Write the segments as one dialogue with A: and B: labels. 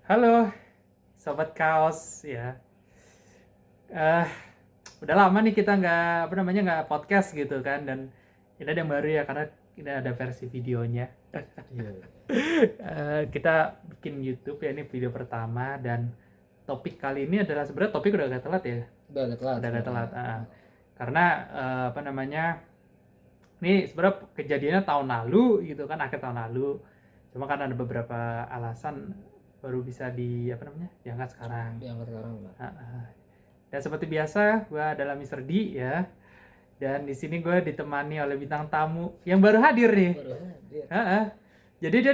A: Halo, sobat kaos ya. Eh, udah lama nih kita nggak podcast gitu kan, dan ini ada yang baru ya karena ini ada versi videonya.
B: Iya.
A: Kita bikin YouTube ya, ini video pertama, dan topik kali ini adalah sebenarnya topik udah agak telat ya.
B: Udah agak telat.
A: Udah agak telat.
B: sebenarnya.
A: Karena ini sebenarnya kejadiannya tahun lalu gitu kan, akhir tahun lalu. Cuma karena ada beberapa alasan baru bisa diangkat sekarang.
B: Diangkat sekarang benar.
A: Dan seperti biasa, gue adalah Mr. D ya. Dan di sini gue ditemani oleh bintang tamu yang baru hadir nih.
B: Baru hadir.
A: Jadi dia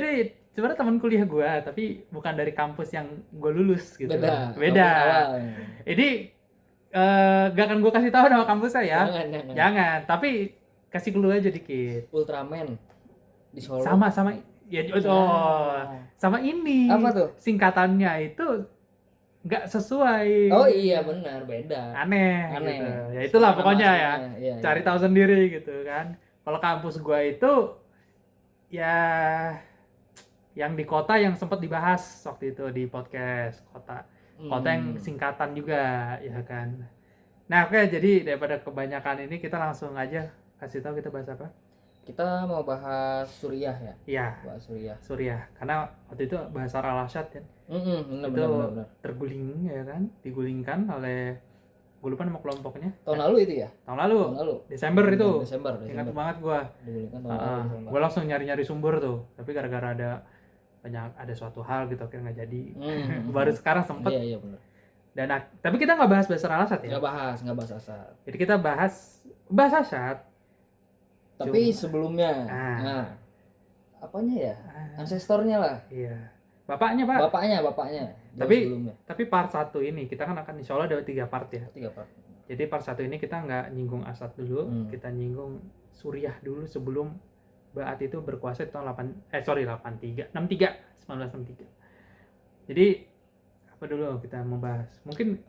A: sebenarnya teman kuliah gue, tapi bukan dari kampus yang gue lulus gitu.
B: Beda.
A: Beda.
B: Kampus awal.
A: Ini gak akan gue kasih tahu nama kampusnya ya.
B: Jangan.
A: Tapi kasih clue aja dikit.
B: Ultraman di Solo.
A: Sama ya, sama ini.
B: Apa tuh?
A: Singkatannya itu nggak sesuai.
B: Oh iya benar, beda.
A: Aneh.
B: Aneh.
A: Gitu. Ya itulah
B: Sama
A: pokoknya ya.
B: namanya, iya,
A: Cari
B: iya.
A: tahu sendiri gitu kan. Kalau kampus gua itu ya yang di kota yang sempat dibahas waktu itu di podcast kota yang singkatan juga ya kan. Nah oke, jadi daripada kebanyakan ini kita langsung aja kasih tahu kita bahas apa.
B: Kita mau bahas Suriah ya.
A: Iya,
B: Bahas Suriah.
A: Suriah. Karena waktu itu bahasa Al-Asyad kan.
B: Benar.
A: Terguling ya kan, digulingkan oleh, gue lupa nama kelompoknya.
B: Tahun lalu itu ya?
A: Tahun lalu. Desember itu.
B: Desember.
A: Ingat banget gue.
B: Digulingkan tahun lalu.
A: Gue langsung nyari sumber tuh, tapi gara-gara ada suatu hal gitu akhirnya nggak jadi. Baru sekarang sempet.
B: Iya benar.
A: Dan tapi kita nggak bahas bahasa Al-Asyad ya.
B: Nggak bahas asal.
A: Jadi kita bahas bahasa Asyad.
B: Tapi sebelumnya, apanya ya? Ancestornya lah.
A: Iya. Bapaknya Pak.
B: Bapaknya.
A: Tapi part 1 ini kita kan akan insya Allah ada 3 part ya.
B: 3 part.
A: Jadi part 1 ini kita nggak nyinggung Asad dulu, kita nyinggung Suriah dulu sebelum Ba'ath itu berkuasa di tahun 1963. Jadi apa dulu kita membahas? Mungkin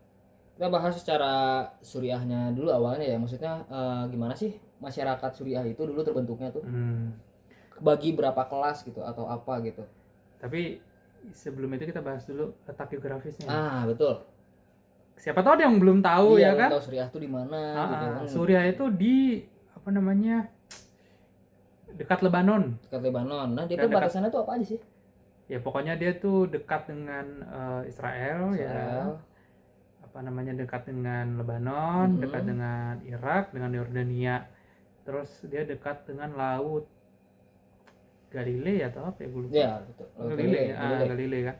B: kita bahas secara Suriahnya dulu awalnya ya. Maksudnya gimana sih masyarakat Suriah itu dulu terbentuknya tuh? Bagi berapa kelas gitu atau apa gitu.
A: Tapi sebelum itu kita bahas dulu letak geografisnya.
B: Betul.
A: Siapa tahu ada yang belum tahu ya kan?
B: Tahu Suriah tuh di mana gitu kan.
A: Suriah itu di dekat Lebanon.
B: Nah, dia tuh batasannya tuh apa aja sih?
A: Ya pokoknya dia tuh dekat dengan Israel ya. Dekat dengan Lebanon, dekat dengan Irak, dengan Yordania. Terus dia dekat dengan laut Galilea atau apa ya, gue lupa.
B: Ya, betul.
A: Galilea kan.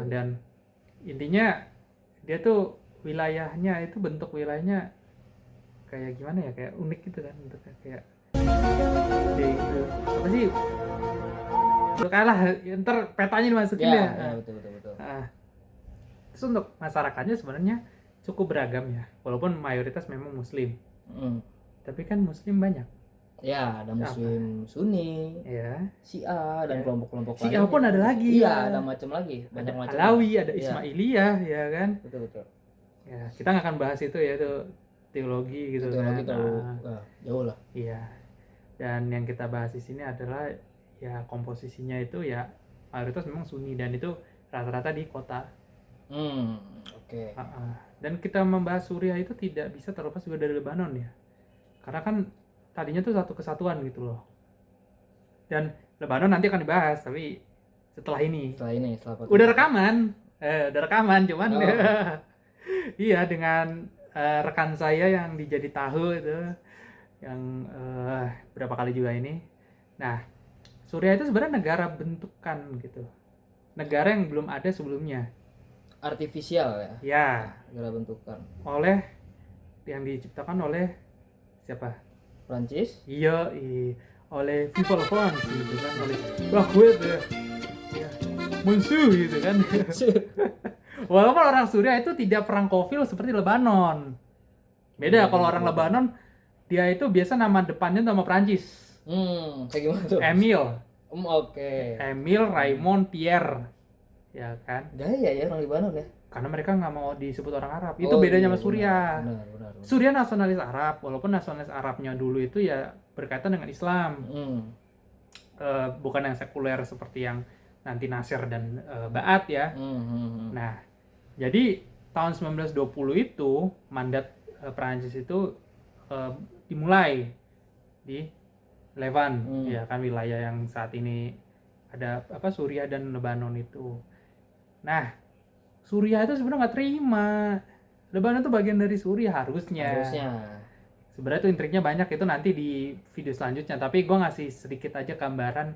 A: Dan intinya dia tuh wilayahnya itu, bentuk wilayahnya kayak gimana ya, kayak unik gitu kan, bentuknya kayak dia itu apa sih? Itu kalah, ntar petanya dimasukin ya.
B: Betul.
A: Terus untuk masyarakatnya sebenarnya cukup beragam ya, walaupun mayoritas memang Muslim. Tapi kan Muslim banyak.
B: Ya, ada Muslim Sunni,
A: ya,
B: Syiah dan kelompok-kelompok lain.
A: Syiah pun ada lagi.
B: Iya, ada macam lagi, banyak macam.
A: Alawi, ada Ismailiyah, ya kan?
B: Betul.
A: Ya, kita nggak akan bahas itu ya, itu teologi gitu.
B: Teologi terlalu jauh lah.
A: Iya. Dan yang kita bahas di sini adalah ya komposisinya itu ya mayoritas memang Sunni, dan itu rata-rata di kota.
B: Oke.
A: Dan kita membahas Suriah itu tidak bisa terlepas juga dari Lebanon ya, karena kan tadinya tuh satu kesatuan gitu loh. Dan Lebanon nanti akan dibahas, tapi setelah udah rekaman cuman iya, dengan rekan saya yang dijadi tahu itu yang berapa kali juga ini. Nah, Suriah itu sebenarnya negara bentukan gitu, negara yang belum ada sebelumnya,
B: artifisial ya.
A: Ya,
B: negara bentukan
A: yang diciptakan oleh siapa?
B: Prancis.
A: Iya, oleh Vival France gitu kan, oleh Bahwet ya, Monsu gitu kan. Walaupun orang Suriah itu tidak frankofil seperti Lebanon. Beda, kalau orang Lebanon dia itu biasa nama depannya nama Prancis.
B: Kayak gimana tuh?
A: Emile.
B: Oke.
A: Emile Raymond Pierre. Ya kan?
B: Gaya ya orang Lebanon ya.
A: Karena mereka nggak mau disebut orang Arab. Itu bedanya sama Suriah.
B: Benar.
A: Suriah nasionalis Arab, walaupun nasionalis Arabnya dulu itu ya berkaitan dengan Islam. Bukan yang sekuler seperti yang nanti Nasir dan Ba'ath ya. Nah, jadi tahun 1920 itu mandat Prancis itu dimulai di Levant, ya kan, wilayah yang saat ini ada Suriah dan Lebanon itu. Nah, Suriah itu sebenarnya nggak terima. Lebanon itu bagian dari Suriah harusnya. Sebenarnya tuh intriknya banyak, itu nanti di video selanjutnya. Tapi gue ngasih sedikit aja gambaran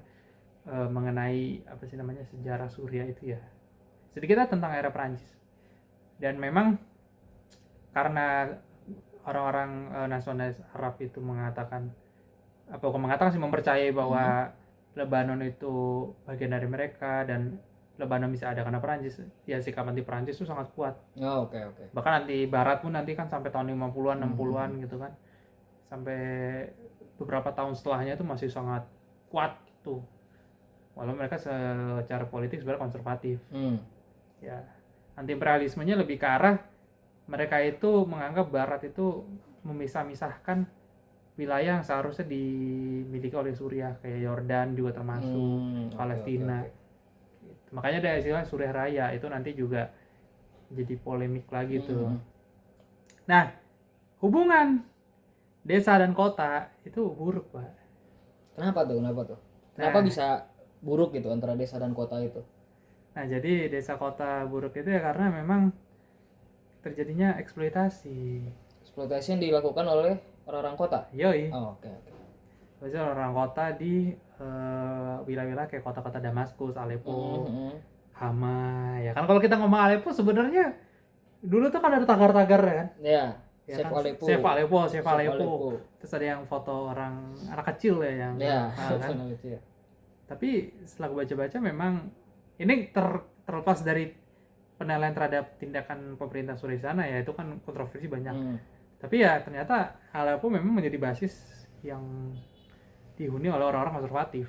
A: mengenai sejarah Suriah itu ya. Sedikit aja tentang era Prancis. Dan memang karena orang-orang nasionalis Arab itu mengatakan mempercayai bahwa Lebanon itu bagian dari mereka dan Lebanon bisa ada karena Perancis, ya sikap anti Perancis itu sangat kuat.
B: Oke.
A: Bahkan anti Barat pun nanti kan sampai tahun 50-an, 60-an gitu kan. Sampai beberapa tahun setelahnya itu masih sangat kuat gitu. Walaupun mereka secara politik sebenarnya konservatif. Ya, anti imperialismenya lebih ke arah mereka itu menganggap Barat itu memisah-misahkan wilayah yang seharusnya dimiliki oleh Suriah, kayak Yordan juga termasuk, Palestina.
B: Okay.
A: Gitu. Makanya ada istilah Suriah Raya, itu nanti juga jadi polemik lagi tuh. Nah, hubungan desa dan kota itu buruk, Pak.
B: Kenapa tuh? Kenapa bisa buruk gitu antara desa dan kota itu?
A: Nah, jadi desa kota buruk itu ya karena memang terjadinya eksploitasi.
B: Eksploitasi yang dilakukan oleh orang-orang kota?
A: Yoi.
B: Oke.
A: Biasanya orang kota di wilayah-wilayah kayak kota-kota Damaskus, Aleppo, Hama. Ya kan kalau kita ngomong Aleppo sebenarnya dulu tuh kan ada tagar-tagar ya kan?
B: Iya.
A: Ya
B: Save
A: kan?
B: Aleppo.
A: Save Aleppo. Terus ada yang foto anak kecil ya yang.
B: Ya.
A: Kan? Tapi setelah gue baca-baca memang ini terlepas dari penilaian terhadap tindakan pemerintah Suriah sana ya, itu kan kontroversi banyak. Tapi ya ternyata Aleppo memang menjadi basis yang dihuni oleh orang-orang konservatif.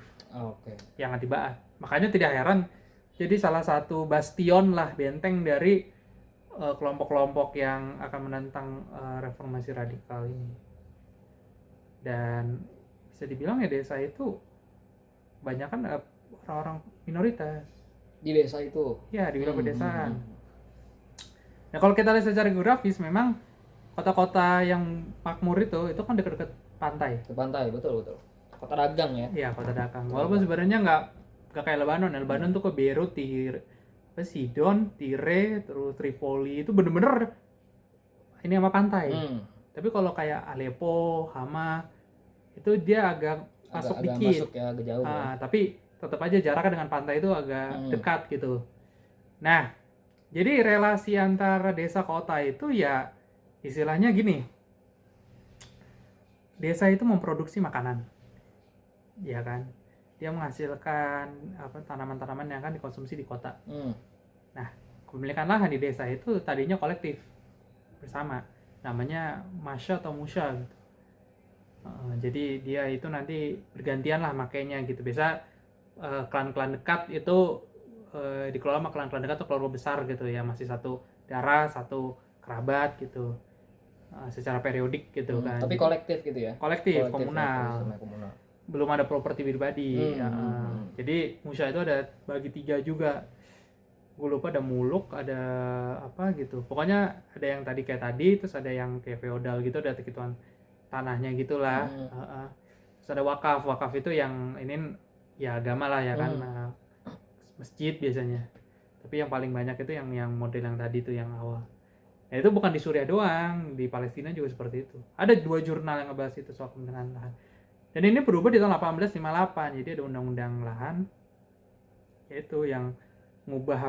A: Yang anti Ba'ath. Makanya tidak heran jadi salah satu bastion lah, benteng dari kelompok-kelompok yang akan menentang reformasi radikal ini. Dan bisa dibilang ya desa itu banyak kan orang-orang minoritas
B: di desa itu.
A: Ya, di wilayah pedesaan. Nah, kalau kita lihat secara geografis memang kota-kota yang makmur itu kan dekat-dekat pantai.
B: Ke pantai, betul. Kota dagang ya.
A: Iya, kota dagang. Walaupun sebenarnya nggak kayak Lebanon. Lebanon tuh ke Beirut, Sidon, Tire, terus Tripoli itu bener-bener ini sama pantai. Tapi kalau kayak Aleppo, Hama itu dia agak dikit.
B: Masuk ya, agak jauh.
A: Tapi tetap aja jaraknya dengan pantai itu agak dekat gitu. Nah, jadi relasi antara desa kota itu ya istilahnya gini. Desa itu memproduksi makanan. Ya kan? Dia menghasilkan tanaman-tanaman yang akan dikonsumsi di kota. Nah, kepemilikan lahan di desa itu tadinya kolektif bersama. Namanya masya atau musya gitu. Jadi dia itu nanti bergantian lah makainya gitu. Biasa klan-klan dekat itu dikelola sama klan-klan dekat atau keluarga besar gitu ya, masih satu darah, satu kerabat gitu, secara periodik gitu kan.
B: Tapi kolektif gitu ya?
A: Kolektif komunal. Belum ada properti pribadi. Jadi musya itu ada bagi 3 juga. Gue lupa ada muluk, ada apa gitu. Pokoknya ada yang tadi kayak tadi, terus ada yang kayak feodal gitu, ada tekituan tanahnya gitulah. Terus ada wakaf. Wakaf itu yang ini ya agama lah ya kan, masjid biasanya. Tapi yang paling banyak itu yang model yang tadi tuh yang awal. Nah, itu bukan di Suriah doang, di Palestina juga seperti itu. Ada 2 jurnal yang ngebahas itu soal pemilikan lahan. Dan ini berubah di tahun 1858. Jadi ada undang-undang lahan, yaitu yang ngubah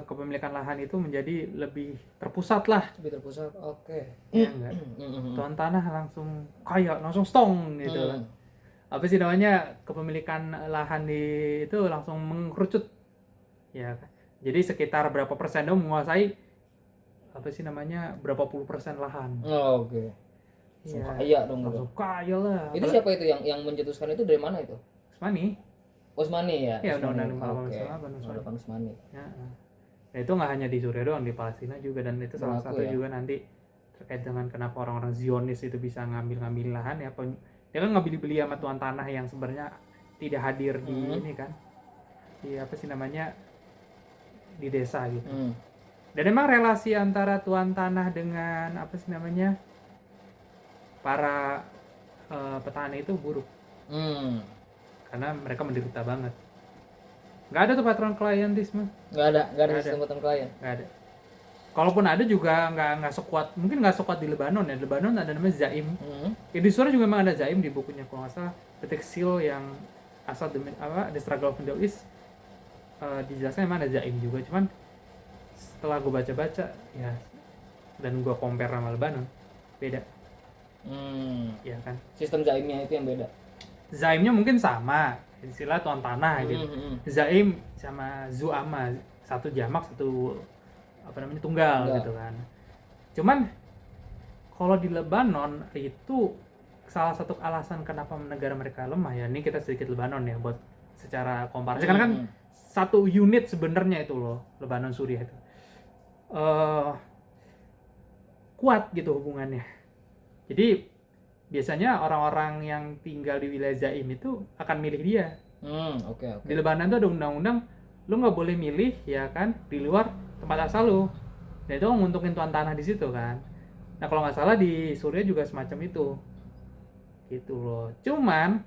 A: kepemilikan lahan itu menjadi lebih terpusat lah.
B: Lebih terpusat, oke.
A: Ya enggak? Tuan tanah langsung kaya, langsung stong gitu. Kepemilikan lahan itu langsung mengkerucut. Ya, jadi sekitar berapa persen dong menguasai berapa puluh persen lahan.
B: Oke. Langsung kaya dong.
A: Langsung kaya lah.
B: Itu siapa itu yang mencetuskan itu, dari mana itu? Osmani ya?
A: Ya, undang-undang
B: 58 Osmani.
A: Ya. Nah, itu nggak hanya di Suriah doang, di Palestina juga, dan itu salah satu juga nanti terkait dengan kenapa orang-orang Zionis itu bisa ngambil lahan ya. Dia kan nggak beli sama tuan tanah yang sebenarnya tidak hadir di ini kan, di apa sih namanya, di desa gitu. Dan emang relasi antara tuan tanah dengan apa sih namanya, para petani itu buruk, karena mereka menderita banget. Nggak ada tuh patron klientisme,
B: nggak ada
A: Nggak ada.
B: sistem patron klien.
A: nggak ada. Kalaupun ada juga nggak sekuat, mungkin nggak sekuat di Lebanon ya. Lebanon ada namanya Zaim. Ya di Suriah juga memang ada Zaim di bukunya kalau nggak salah. Detik Seal yang asal The Struggle of Middle East, dijelaskan memang ada Zaim juga. Cuman setelah gue baca-baca ya, dan gue compare sama Lebanon, beda. Ya kan.
B: Sistem zaimnya itu yang beda.
A: Zaimnya mungkin sama, istilah tuan tanah gitu. Zaim sama Zu'ama, satu jamak, satu apa namanya, tunggal gitu kan. Cuman kalau di Lebanon itu salah satu alasan kenapa negara mereka lemah ya, ini kita sedikit Lebanon ya buat secara komparasi, karena kan satu unit sebenarnya itu loh, Lebanon Suriah itu kuat gitu hubungannya. Jadi biasanya orang-orang yang tinggal di wilayah Zaim itu akan milih dia.
B: Oke.
A: Di Lebanon tuh ada undang-undang, lu nggak boleh milih ya kan di luar tempat asal lu. Dan itu menguntungin tuan tanah di situ kan. Nah kalau nggak salah di Suriah juga semacam itu, gitu loh. Cuman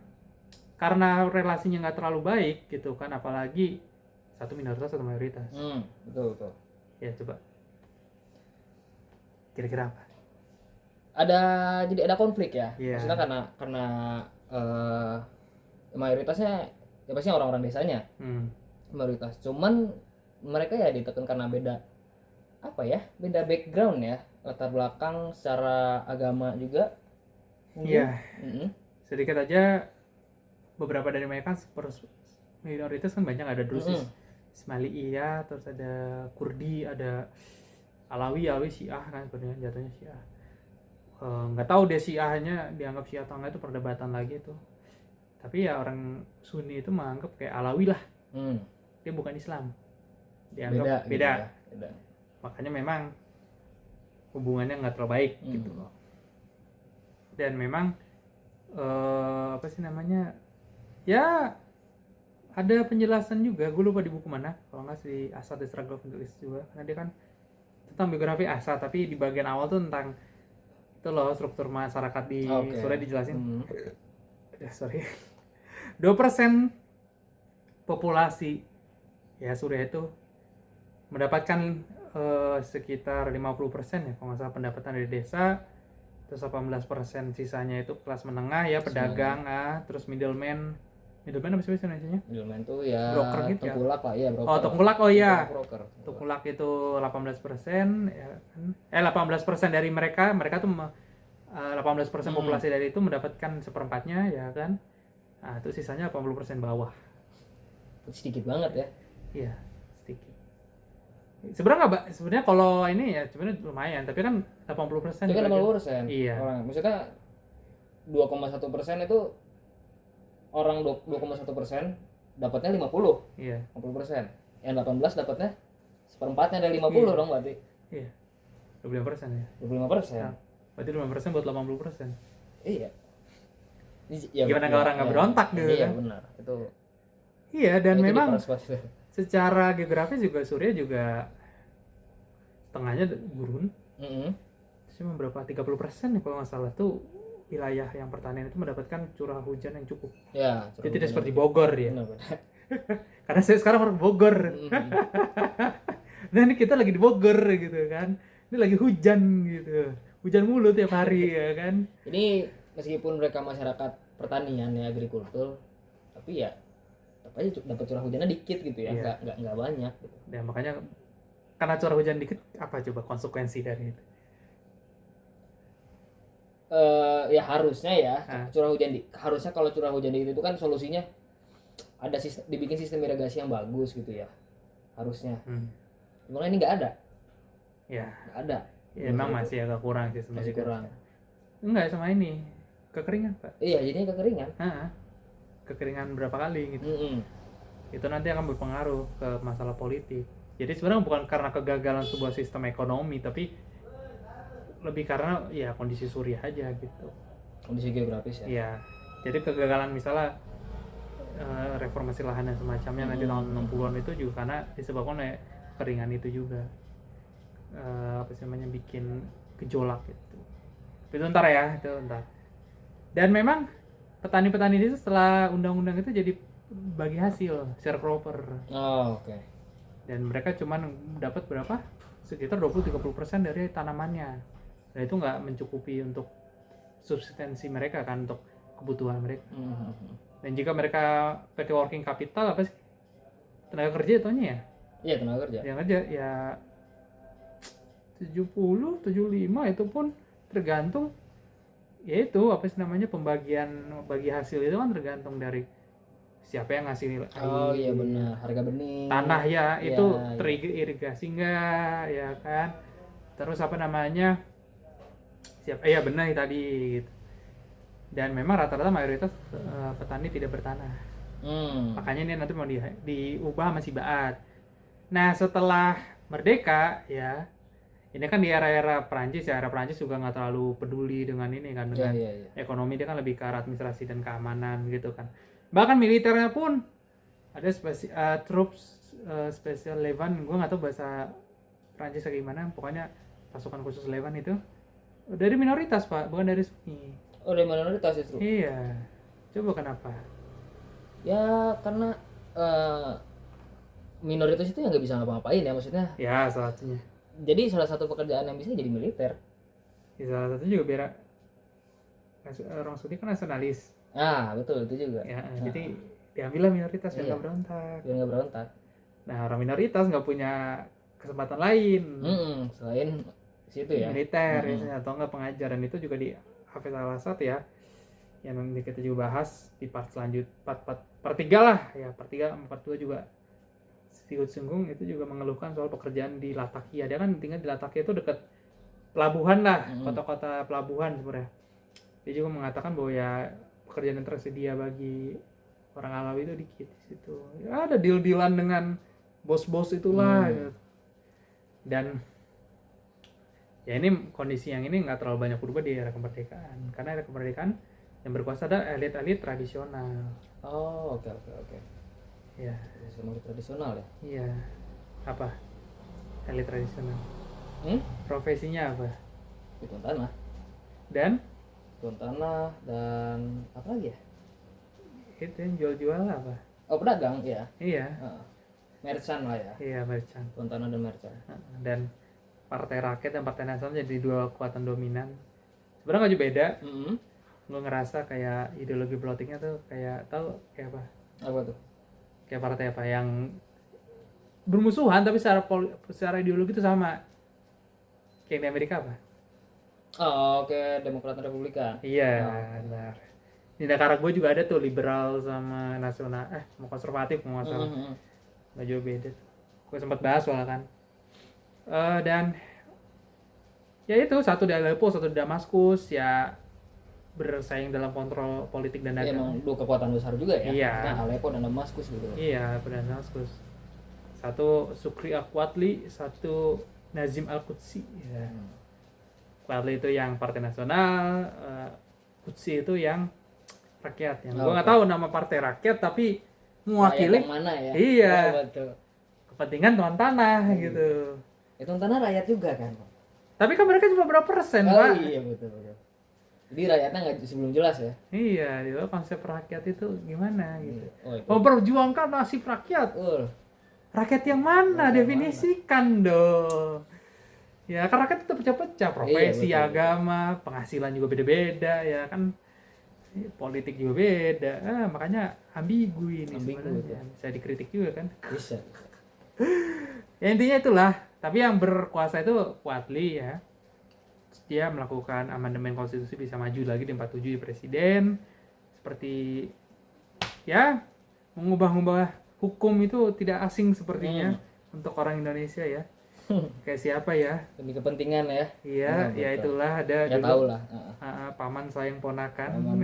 A: karena relasinya nggak terlalu baik gitu kan, apalagi satu minoritas atau mayoritas.
B: Betul.
A: Ya coba, kira-kira apa?
B: Jadi ada konflik ya.
A: Yeah.
B: Maksudnya karena mayoritasnya ya pasti orang-orang desanya. Mayoritas. Cuman mereka ya ditekan karena beda background ya, latar belakang secara agama juga.
A: Iya. Sedikit aja, beberapa dari mereka kan minoritas kan banyak, ada Drusis, Ismailiyah, terus ada Kurdi, ada Alawi Syiah kan sebenarnya jatuhnya Syiah. Nggak tahu deh Syiahnya dianggap Syiah atau enggak, itu perdebatan lagi tuh. Tapi ya orang Sunni itu menganggap kayak Alawi lah, dia bukan Islam, dianggap beda.
B: Gitu ya.
A: Makanya memang hubungannya nggak terlalu baik gitu loh. Dan memang apa sih namanya, ya ada penjelasan juga, gue lupa di buku mana, kalau nggak di Asad The Struggle of Middle East juga, karena dia kan tentang biografi Asad, tapi di bagian awal tuh tentang itu loh, struktur masyarakat di Suriah dijelasin. 2% populasi ya Suriah itu mendapatkan sekitar 50% ya kalau nggak salah pendapatan dari desa, terus 18% sisanya itu kelas menengah ya, pedagang, terus middleman apa sih bahasanya?
B: Middleman tuh ya
A: broker gitu
B: tengkulak lah ya, broker.
A: Tengkulak, iya.
B: Broker.
A: Tengkulak itu 18% ya kan. 18% dari mereka tuh 18% populasi dari itu mendapatkan seperempatnya ya kan. Nah, itu sisanya 80% bawah.
B: Sedikit banget ya.
A: Iya, sedikit. Sebenarnya kalau ini ya sebenarnya lumayan, tapi kan 80%.
B: Itu kan 80%.
A: Iya.
B: Orang, maksudnya 2,1% itu orang 2,1% dapatnya 50.
A: Iya.
B: 50%. Yang 18 dapatnya seperempatnya dari 50 dong berarti.
A: Iya. 25% ya.
B: 25%.
A: Nah, berarti 5% buat 80%.
B: Iya.
A: Ya, gimana nggak orang nggak berontak gitu
B: iya,
A: kan?
B: Benar. Itu.
A: Iya, dan
B: itu
A: memang secara geografis juga Suriah juga setengahnya gurun. Cuma berapa, 30% ya kalau nggak salah tuh wilayah yang pertanian itu mendapatkan curah hujan yang cukup.
B: Ya,
A: jadi tidak seperti Bogor ya.
B: Benar.
A: Karena saya sekarang orang Bogor. Nah ini kita lagi di Bogor gitu kan. Ini lagi hujan gitu. Hujan mulu tiap hari ya kan.
B: Ini meskipun mereka masyarakat pertanian ya, agrikultur, tapi ya tetap aja dapat curah hujannya dikit gitu ya, nggak banyak gitu.
A: Ya makanya karena curah hujan dikit, apa coba konsekuensi dari itu?
B: Ya harusnya ya curah hujan harusnya kalau curah hujan dikit itu kan solusinya ada dibikin sistem irigasi yang bagus gitu ya, harusnya. Cuma ini nggak ada.
A: Ya.
B: Nggak ada.
A: Ya, emang masih agak kurang sih sebenarnya.
B: Masih kurang.
A: Enggak, sama ini kekeringan Pak.
B: Iya, jadinya kekeringan.
A: Kekeringan berapa kali gitu. Itu nanti akan berpengaruh ke masalah politik. Jadi sebenarnya bukan karena kegagalan sebuah sistem ekonomi, tapi lebih karena ya kondisi Suriah aja gitu.
B: Kondisi geografis ya.
A: Iya. Jadi kegagalan misalnya reformasi lahan dan semacamnya nanti tahun 60-an itu juga karena disebabkan oleh keringan itu juga apa sih namanya bikin gejolak gitu. Itu ntar ya, itu ntar. Dan memang petani-petani itu setelah undang-undang itu jadi bagi hasil sharecropper.
B: Oh, oke.
A: Dan mereka cuman dapat berapa? Sekitar 20-30% dari tanamannya. Dan itu nggak mencukupi untuk subsistensi mereka kan, untuk kebutuhan mereka. Dan jika mereka pakai working capital apa sih? Tenaga kerja itunya ya?
B: Iya, tenaga kerja.
A: Yang kerja ya 70, 75 itu pun tergantung yaitu apa sih namanya bagi hasil itu kan tergantung dari siapa yang ngasih
B: Oh iya benar, harga benih.
A: Tanah ya,
B: Iya,
A: itu
B: iya.
A: teririgasi enggak ya kan. Terus apa namanya? Ya benar tadi gitu. Dan memang rata-rata mayoritas petani tidak bertanah. Makanya ini nanti mau diubah masih Baat. Nah, setelah merdeka ya, ini kan di era Perancis ya, era Perancis juga nggak terlalu peduli dengan ini kan, dengan ekonomi. Dia kan lebih ke arah administrasi dan keamanan gitu kan. Bahkan militernya pun ada troops special Levant, gue nggak tahu bahasa Perancis kayak gimana, pokoknya pasukan khusus Levant itu dari minoritas Pak, bukan dari Sunni.
B: Oh, dari minoritas justru.
A: Iya, coba kenapa?
B: Ya karena minoritas itu yang nggak bisa ngapa-ngapain ya, maksudnya.
A: Ya salah satunya.
B: Jadi salah satu pekerjaan yang bisa jadi militer.
A: Ya, salah satunya juga biar orang Sunni kan nasionalis.
B: Betul itu juga.
A: Ya, jadi diambillah minoritas biar nggak berontak.
B: Biar nggak berontak.
A: Nah, orang minoritas nggak punya kesempatan lain
B: selain situ ya.
A: Militer biasanya atau nggak pengajaran. Itu juga di Hafiz Al-Assad ya, yang nanti kita juga bahas di part selanjut part 3 lah ya, part 3 part 2 juga sedikit singgung. Itu juga mengeluhkan soal pekerjaan di Latakia. Dia kan tinggal di Latakia itu dekat pelabuhan lah, kota-kota pelabuhan sebenarnya. Dia juga mengatakan bahwa ya pekerjaan yang tersedia bagi orang Alawi itu dikit di situ. Ya, ada deal-dealan dengan bos-bos itulah gitu. Dan ya ini kondisi yang ini nggak terlalu banyak berubah di era kemerdekaan, karena era kemerdekaan yang berkuasa ada elit-elit tradisional.
B: Oh, oke.
A: Ya.
B: Sistem tradisional ya.
A: Iya. Apa? Elit tradisional. Profesinya apa?
B: Tuan tanah.
A: Dan?
B: Tuan tanah dan apa lagi ya?
A: Itu yang jual-jual apa?
B: Oh, pedagang ya.
A: Iya.
B: Merchant lah ya.
A: Iya, merchant.
B: Tuan tanah dan merchant.
A: Dan partai rakyat dan partai nasional jadi dua kekuatan dominan. Sebenarnya nggak jauh beda. Gue ngerasa kayak ideologi politiknya tuh kayak tahu kayak apa?
B: Apa tuh?
A: Kayak partai apa yang bermusuhan tapi secara ideologi itu sama. Kayak di Amerika apa?
B: Oh, oke, Demokrat dan Republikan.
A: Iya, benar. Di negara gue juga ada tuh liberal sama nasional, mau konservatif mau nggak salah. Nggak jauh beda tuh. Gue sempat bahas soalnya kan. Dan ya itu, satu di Aleppo, satu di Damaskus, ya bersaing dalam kontrol politik dan dagang.
B: Emang dua kekuatan besar juga ya.
A: Iya.
B: Nah, Aleppo dan Damaskus gitu.
A: Iya, dan Damaskus. Satu Sukri Al-Quatli, satu Nazim Al-Qudsi. Ya. Quatli itu yang partai nasional, Qudsi itu yang rakyat. Yang gue nggak tahu nama partai rakyat tapi mewakili.
B: Yang mana ya?
A: Iya.
B: Betul.
A: Kepentingan tuan tanah gitu.
B: Tuan tanah rakyat juga kan.
A: Tapi kan mereka cuma berapa persen, Pak?
B: Iya betul. Jadi rakyatnya nggak sebelum jelas ya.
A: Iya, di konsep rakyat itu gimana gitu. Memperjuangkan nasib rakyat. Rakyat yang mana? Definisikan dong. Ya, kan rakyat itu pecah-pecah, profesi, agama, penghasilan juga beda-beda ya kan. Politik juga beda. Makanya ambigu ini sebenarnya. Bisa dikritik juga kan.
B: Bisa.
A: Ya intinya itulah. Tapi yang berkuasa itu Quatli ya. Dia melakukan amandemen konstitusi, bisa maju lagi di 47 di presiden. Seperti ya mengubah-ubah hukum itu tidak asing sepertinya untuk orang Indonesia ya. Kayak siapa ya?
B: Demi kepentingan ya.
A: Iya, ya itulah ada
B: ya dulu. Tahu lah.
A: Paman sayang ponakan.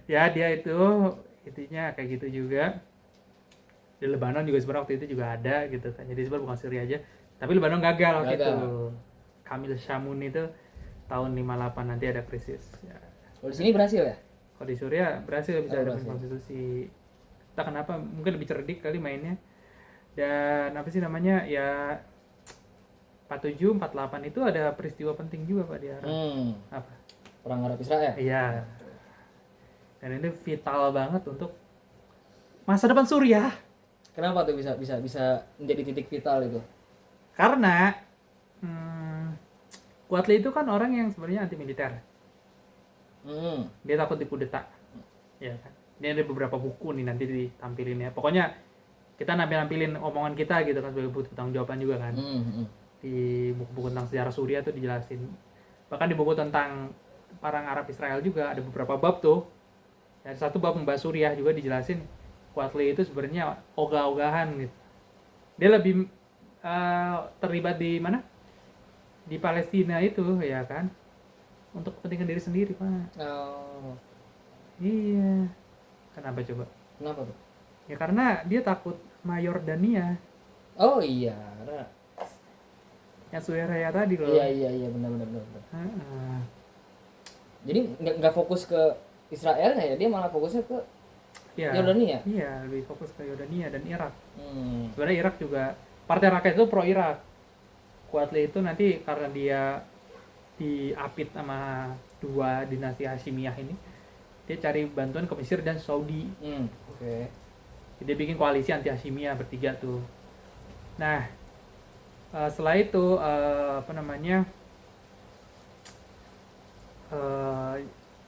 A: Ya dia itu intinya kayak gitu juga. Di Lebanon juga sebenarnya waktu itu juga ada gitu kan. Jadi sebenarnya bukan Syria aja. Tapi Lebanon gagal waktu itu. Kamil Shamoun itu tahun 58 nanti ada krisis. Ya.
B: Kalau di sini berhasil ya?
A: Kalau di Suriah berhasil bisa ada
B: berhasil.
A: konstitusi. Entah kenapa, mungkin lebih cerdik kali mainnya. Dan apa sih namanya ya, 47, 48 itu ada peristiwa penting juga Pak di Arab. Apa?
B: Perang Arab Israel.
A: Iya. Dan ini vital banget untuk masa depan Suriah.
B: Kenapa tuh bisa menjadi titik vital itu?
A: Karena Quatli itu kan orang yang sebenarnya anti militer. Dia takut dikudeta. Ya kan. Ini ada beberapa buku nih nanti ditampilin ya. Pokoknya kita nampilin omongan kita gitu kan sebagai buku tanggung jawaban juga kan. Di buku-buku tentang sejarah Suriah tuh dijelasin. Bahkan di buku tentang perang Arab Israel juga ada beberapa bab tuh. Dan satu bab membahas Suriah juga dijelasin Quatli itu sebenarnya ogah-ogahan gitu. Dia lebih terlibat di mana? Di Palestina itu ya kan. Untuk kepentingan diri sendiri Pak.
B: Oh.
A: Iya. Kenapa coba?
B: Kenapa tuh?
A: Ya karena dia takut sama Yordania.
B: Oh iya,
A: Yang Suriah Raya tadi loh.
B: Iya benar. Jadi nggak fokus ke Israel ya, dia malah fokusnya ke Yordania.
A: Iya, lebih fokus ke Yordania dan Irak. Sebenarnya Irak juga, Partai Rakyat itu pro Irak. Quatli itu nanti karena dia diapit sama dua dinasti Hashimiyah ini, dia cari bantuan ke Mesir dan Saudi.
B: Oke.
A: Dia bikin koalisi anti Hashimiyah bertiga tuh. Nah, setelah itu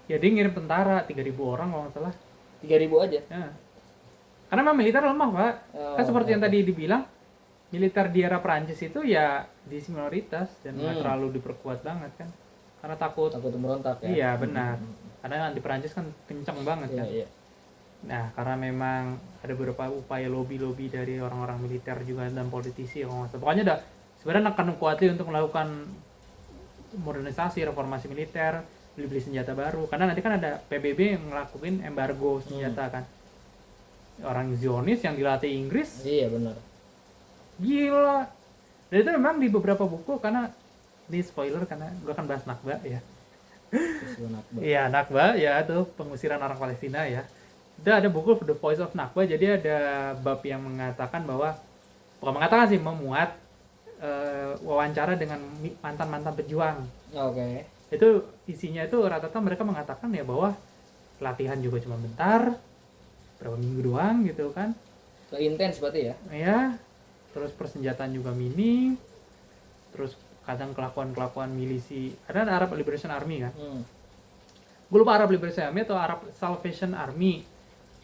A: ya dia ngirim tentara 3.000 orang kalau nggak salah.
B: 3.000 aja.
A: Ya. Karena memang militer lemah Pak. Kan seperti yang tadi dibilang, militer di era Prancis itu ya di minoritas dan nggak terlalu diperkuat banget kan. Karena takut
B: memberontak ya.
A: Iya benar. Karena di Prancis kan kencang banget kan.
B: Iya.
A: Nah karena memang ada beberapa upaya lobby dari orang-orang militer juga dan politisi kalau nggak salah. Pokoknya sebenarnya akan Quatli untuk melakukan modernisasi, reformasi militer, beli senjata baru. Karena nanti kan ada PBB yang ngelakuin embargo senjata kan. Orang Zionis yang dilatih Inggris.
B: Iya benar.
A: Gila. Dan itu memang di beberapa buku, karena ini spoiler karena gue akan bahas Nakba ya. Iya Nakba ya, itu pengusiran orang Palestina ya. Ada buku The Voice of Nakba, jadi ada bab yang mengatakan bahwa, bukan mengatakan sih, memuat wawancara dengan mantan-mantan pejuang.
B: Oke.
A: Itu isinya itu rata-rata mereka mengatakan ya bahwa latihan juga cuma bentar, berapa minggu doang gitu kan.
B: Intens berarti ya?
A: Ya, terus persenjataan juga minim, terus kadang kelakuan milisi. Ada Arab Liberation Army kan? Gue lupa Arab Liberation Army atau Arab Salvation Army.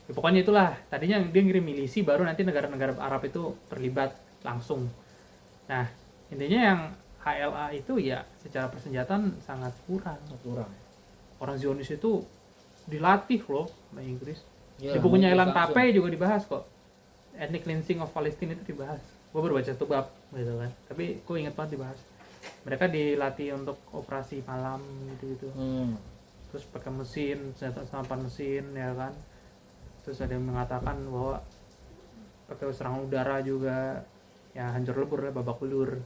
A: Ya, pokoknya itulah. Tadinya dia ngirim milisi, baru nanti negara-negara Arab itu terlibat langsung. Nah, intinya yang HLA itu ya secara persenjataan sangat kurang. Orang Zionis itu dilatih loh sama Inggris.
B: Ya,
A: di bukunya Elan Pape juga dibahas kok. Ethnic cleansing of Palestine itu dibahas. Gue baru baca satu bab gitu kan. Tapi gue inget banget dibahas. Mereka dilatih untuk operasi malam gitu. Terus pakai mesin, senjata senapan mesin ya kan. Terus ada yang mengatakan bahwa pakai serangan udara juga ya hancur lebur lah, babak belur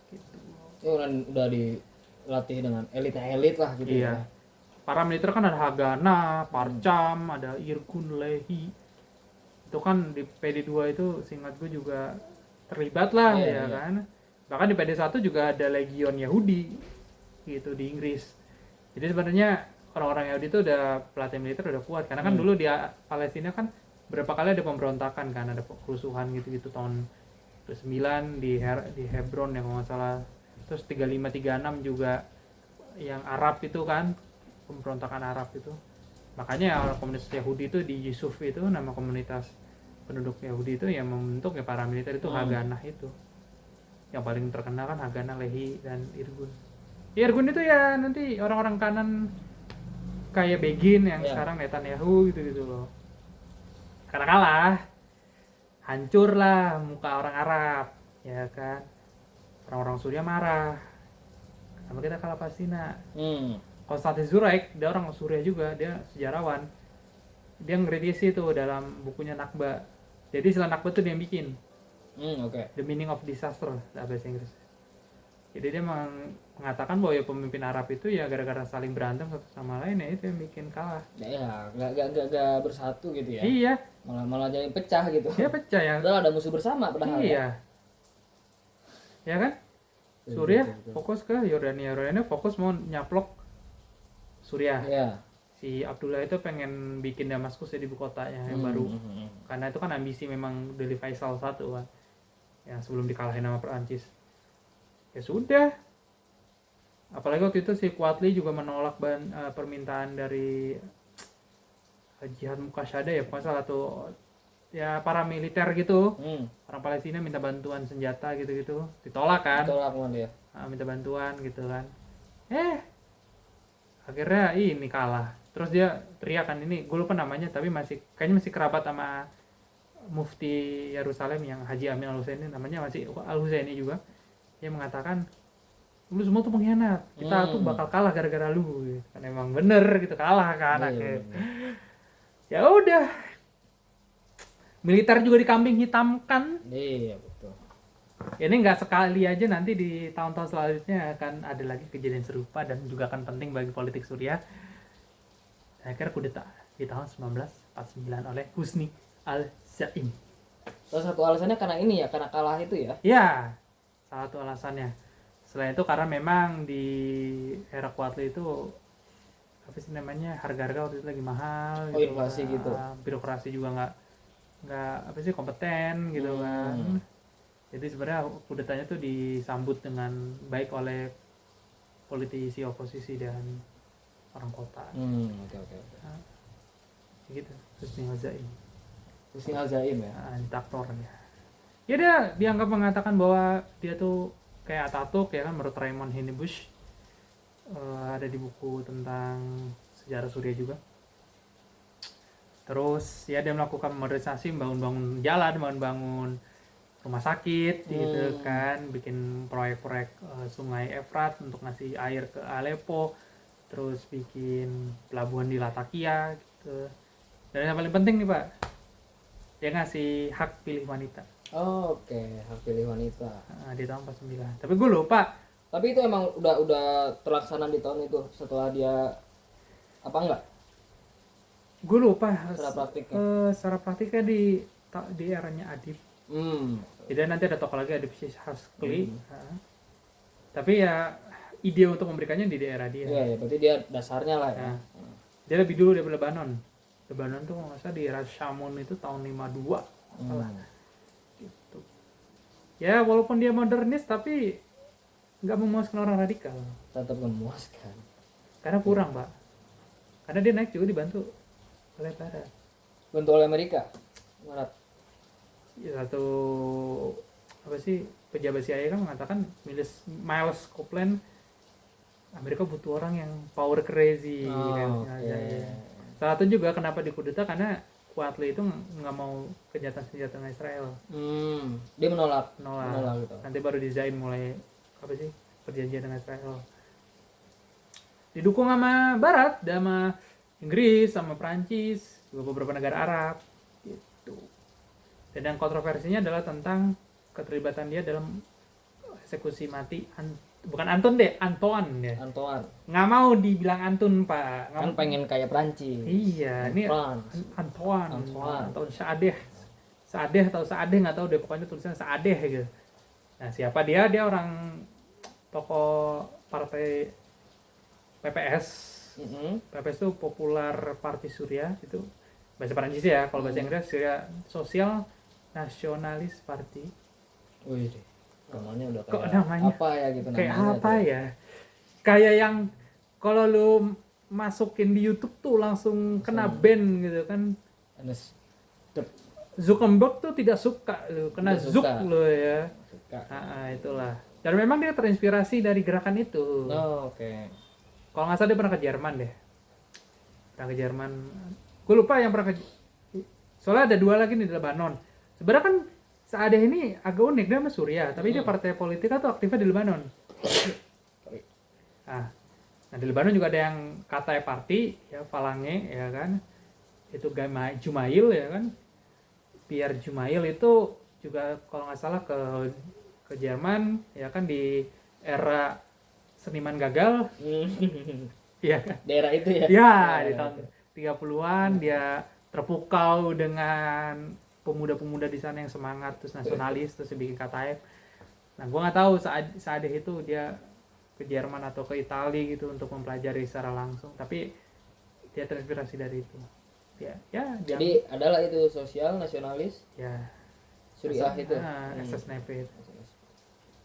A: gitu.
B: Udah dilatih dengan elit lah gitu.
A: Iya. Ya. Para militer kan ada Haganah, Parcham, ada Irgun, Lehi. Itu kan di PD2 itu seingat gue juga terlibat lah ya kan. Bahkan di PD1 juga ada Legion Yahudi gitu di Inggris. Jadi sebenarnya orang-orang Yahudi itu udah pelatihan militer udah kuat, karena kan dulu di Palestina kan berapa kali ada pemberontakan kan, ada kerusuhan gitu tahun 9 di Hebron yang kalau nggak salah. Terus 35-36 juga yang Arab itu kan, pemberontakan Arab itu. Makanya orang komunitas Yahudi itu di Yusuf itu, nama komunitas penduduk Yahudi itu yang membentuk ya para militer itu Haganah itu. Yang paling terkenal kan Haganah, Lehi, dan Irgun. Irgun itu ya nanti orang-orang kanan kayak Begin yang sekarang Netanyahu gitu loh. Karena kalah, hancur lah muka orang Arab, ya kan. Orang-orang Suriah marah. Sama kita kalah Palestina. Konstantin Zurek, dia orang Suriah juga, dia sejarawan. Dia ngkritisi itu dalam bukunya Nakba. Jadi istilah Nakba itu dia yang bikin.
B: Okay.
A: The Meaning of Disaster, bahasa Inggris. Jadi dia mengatakan bahwa ya pemimpin Arab itu ya gara-gara saling berantem satu sama lain ya itu yang bikin kalah.
B: Ya, nggak bersatu gitu ya.
A: Iya,
B: Malah jadi pecah gitu.
A: dia pecah ya.
B: Padahal ada musuh bersama padahal ya.
A: Iya. Ya kan? Suriah fokus ke Yordania fokus mau nyaplok Suriah.
B: Iya.
A: Si Abdullah itu pengen bikin Damaskus jadi ibu kotanya yang baru. Karena itu kan ambisi memang dari Faisal satu kan. Yang sebelum dikalahin sama Perancis. Ya sudah. Apalagi waktu itu si Quadli juga menolak permintaan dari Jihad Muqasyada ya, pokoknya salah satu ya paramiliter gitu. Orang Palestina minta bantuan senjata gitu-gitu, ditolak kan?
B: Ditolak dia.
A: Minta bantuan gitu kan. Akhirnya ini kalah. Terus dia teriak kan, ini gue lupa namanya tapi kayaknya masih kerabat sama Mufti Yerusalem yang Haji Amin Al-Husaini, namanya masih Al-Husaini juga. Dia mengatakan lu semua tuh pengkhianat, kita tuh bakal kalah gara-gara lu gitu. Kan emang bener gitu, kalah kan akhirnya. Ya udah, militer juga dikambing hitamkan.
B: Iya betul.
A: Ini nggak sekali aja, nanti di tahun-tahun selanjutnya akan ada lagi kejadian serupa dan juga akan penting bagi politik Suriah. Akhirnya kudeta di tahun 1949 oleh Husni al-Zaim.
B: Salah satu alasannya karena ini ya, karena kalah itu ya?
A: Ya, salah satu alasannya. Selain itu karena memang di era Quadli itu apa sih namanya, harga-harga waktu itu lagi mahal.
B: Oh, inflasi gitu.
A: Birokrasi juga nggak apa sih kompeten gitu kan. Jadi sebenarnya kudetanya tuh disambut dengan baik oleh politisi oposisi dan orang kota.
B: Oke.
A: Nah, gitu. Husni al-Zaim.
B: Husni al-Zaim ya.
A: Diktator ya. Ya dia dianggap mengatakan bahwa dia tuh kayak Ataturk ya kan, menurut Raymond Hinnebusch. Ada di buku tentang sejarah Suriah juga. Terus ya dia melakukan modernisasi, bangun jalan, bangun rumah sakit gitu kan, bikin proyek-proyek sungai Efrat untuk ngasih air ke Aleppo, terus bikin pelabuhan di Latakia gitu. Dan yang paling penting nih Pak, dia ngasih hak pilih wanita.
B: Oke, hak pilih wanita.
A: Di tahun 49. Tapi gue lupa.
B: Tapi itu emang udah terlaksana di tahun itu setelah dia apa enggak?
A: Gue lupa.
B: Secara
A: praktiknya di eranya Adib. Jadi nanti ada tokoh lagi, Adib Haskli. Tapi ya ide untuk memberikannya di daerah dia.
B: Iya, berarti dia dasarnya lah ya.
A: Dia lebih dulu daripada Lebanon. Lebanon tuh nggak salah di era Shamoun itu tahun 52. Gitu. Ya walaupun dia modernis tapi nggak memuaskan orang radikal.
B: Tetap memuaskan.
A: Karena kurang Pak. Karena dia naik juga dibantu oleh Barat.
B: Bantu oleh Amerika. Barat.
A: Ya, satu apa sih pejabat CIA kan mengatakan Miles Copeland, Amerika butuh orang yang power crazy. Salah satu juga kenapa dikudeta karena Quadli itu nggak mau kejahatan-kejahatan Israel.
B: Dia menolak
A: gitu. Nanti baru desain mulai apa sih perjanjian dengan Israel. Didukung sama Barat, sama Inggris, sama Prancis, juga beberapa negara Arab gitu. Dan yang kontroversinya adalah tentang keterlibatan dia dalam eksekusi mati bukan Anton deh, Antoine ya.
B: Antoine.
A: Nggak mau dibilang Antun Pak.
B: Kan pengen kayak Prancis.
A: Iya, ini Antoine. Saadeh atau Saadeh nggak tahu deh, pokoknya tulisannya Saadeh gitu. Nah siapa dia? Dia orang tokoh partai PPS. PPS itu Popular Party Suriah, itu bahasa Perancis ya. Kalau bahasa Inggris Syria Social Nationalist Party.
B: Wih, namanya udah
A: kayak namanya
B: apa ya gitu namanya.
A: Kayak apa ya? Kayak yang kalau lu masukin di YouTube tuh langsung kena ban gitu kan. Zuckerberg tuh tidak suka lu, kena Zuk lu ya. Itulah. Dan memang dia terinspirasi dari gerakan itu.
B: Oke.
A: Kalau nggak salah dia pernah ke Jerman deh. Pernah ke Jerman. Gue lupa yang pernah ke. Soalnya ada dua lagi nih di Lebanon. Sebenarnya kan Saadeh ini agak unik, dia sama Suriah, tapi dia partai politik atau aktifnya di Lebanon. Nah di Lebanon juga ada yang Katay Party, ya Falange, ya kan. Itu Jumail, ya kan. Pierre Jumail itu juga kalau nggak salah ke Jerman, ya kan era seniman gagal, iya kan?
B: Daerah itu ya.
A: Ya,
B: Ya,
A: di tahun 30-an dia terpukau dengan pemuda-pemuda di sana yang semangat terus nasionalis terus dia bikin KTM. Nah, gua nggak tahu saat itu dia ke Jerman atau ke Italia gitu untuk mempelajari secara langsung, tapi dia terinspirasi dari itu. Ya, dia
B: Jadi adalah itu sosial nasionalis
A: ya
B: Suriah itu.
A: SS Nepe.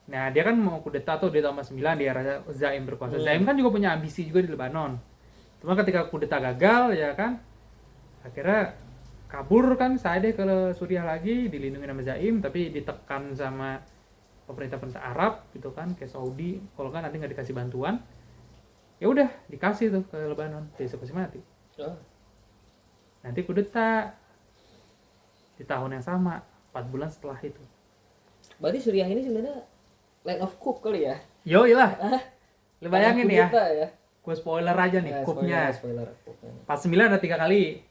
A: Nah, dia kan mau kudeta tuh di tahun 9 di era Zaim berkuasa. Zaim kan juga punya ambisi juga di Lebanon. Cuma ketika kudeta gagal ya kan, akhirnya kabur kan Saadeh ke Suriah lagi, dilindungi sama Zaim, tapi ditekan sama pemerintah Arab gitu kan, kayak Saudi, kalau kan nanti nggak dikasih bantuan, ya udah dikasih tuh ke Lebanon, dieksekusi mati.
B: Oh.
A: Nanti kudeta di tahun yang sama, 4 bulan setelah itu.
B: Berarti Suriah ini sebenarnya Land of Cook kali ya?
A: Yoi lah, lu bayangin ya,
B: Kudeta ya.
A: gue spoiler aja nih,
B: Ya,
A: Cooknya.
B: spoiler.
A: 49 ada 3 kali.